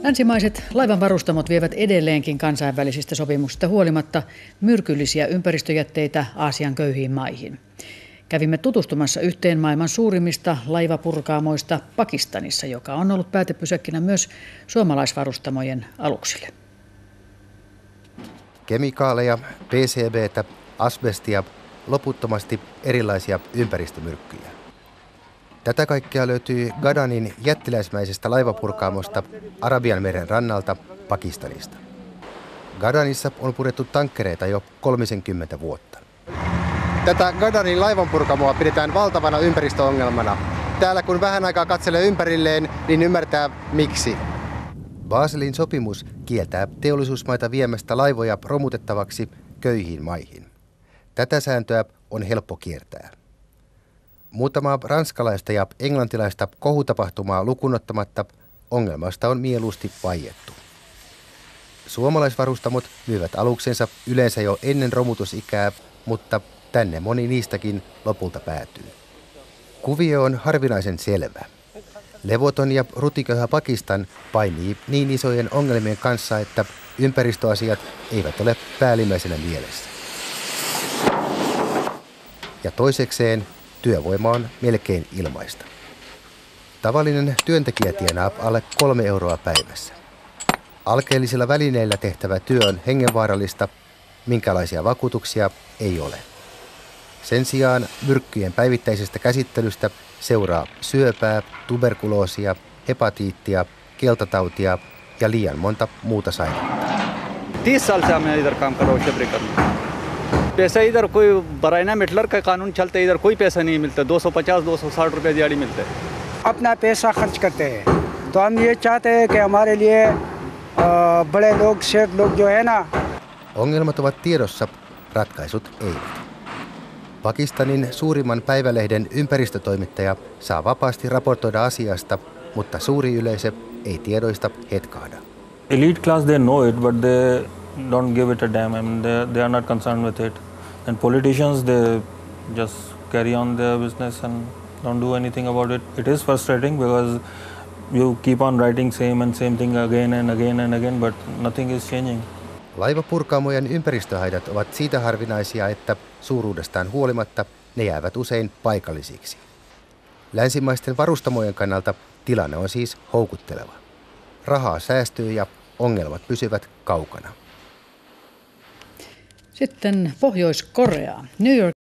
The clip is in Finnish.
Länsimaiset laivanvarustamot vievät edelleenkin kansainvälisistä sopimuksista huolimatta myrkyllisiä ympäristöjätteitä Aasian köyhiin maihin. Kävimme tutustumassa yhteen maailman suurimmista laivapurkaamoista Pakistanissa, joka on ollut päätepysäkkinä myös suomalaisvarustamojen aluksille. Kemikaaleja, PCB:tä, asbestia, loputtomasti erilaisia ympäristömyrkkyjä. Tätä kaikkea löytyy Gadanin jättiläismäisestä laivapurkaamosta Arabianmeren rannalta Pakistanista. Gadanissa on purettu tankkereita jo 30 vuotta. Tätä Gadanin laivanpurkamoa pidetään valtavana ympäristöongelmana. Täällä kun vähän aikaa katselee ympärilleen, niin ymmärtää miksi. Baselin sopimus kieltää teollisuusmaita viemästä laivoja romutettavaksi köyhiin maihin. Tätä sääntöä on helppo kiertää. Muutamaa ranskalaista ja englantilaista kohutapahtumaa lukunottamatta ongelmasta on mieluusti vaiettu. Suomalaisvarustamot myyvät aluksensa yleensä jo ennen romutusikää, mutta tänne moni niistäkin lopulta päätyy. Kuvio on harvinaisen selvä. Levoton ja rutiköyhä Pakistan painii niin isojen ongelmien kanssa, että ympäristöasiat eivät ole päällimmäisenä mielessä. Ja toisekseen työvoima on melkein ilmaista. Tavallinen työntekijä tienaa alle 3 euroa päivässä. Alkeellisilla välineillä tehtävä työ on hengenvaarallista, minkälaisia vakuutuksia ei ole. Sen sijaan myrkkyjen päivittäisestä käsittelystä seuraa syöpää, tuberkuloosia, hepatiittia, keltatautia ja liian monta muuta sairautta. 30 साल से मैं इधर काम कर रहा हूँ शेबरिकल में। पैसा इधर कोई बराइना मेटलर का कानून चलता है, इधर कोई पैसा नहीं मिलता, 250-260 रुपए दिहाड़ी मिलते हैं। अपना पैसा खर्च करते हैं, तो हम ये चाहते हैं कि हमारे लिए बड़े लोग शेख लोग जो है ना. Ongelmat ovat tiedossa, ratkaisut eivät. Pakistanin suurimman päivälehden ympäristötoimittaja saa vapaasti raportoida asiasta, mutta suuri yleisö ei tiedoista hetkahda. Elite class, they know it, but they don't give it a damn. I mean, they are not concerned with it. And politicians, they just carry on their business and don't do anything about it. It is frustrating because you keep on writing same thing again and again and again, but nothing is changing. Laivapurkaamojen ympäristöhaitat ovat siitä harvinaisia, että suuruudestaan huolimatta ne jäävät usein paikallisiksi. Länsimaisten varustamojen kannalta tilanne on siis houkutteleva. Rahaa säästyy ja ongelmat pysyvät kaukana. Sitten Pohjois-Korea. New York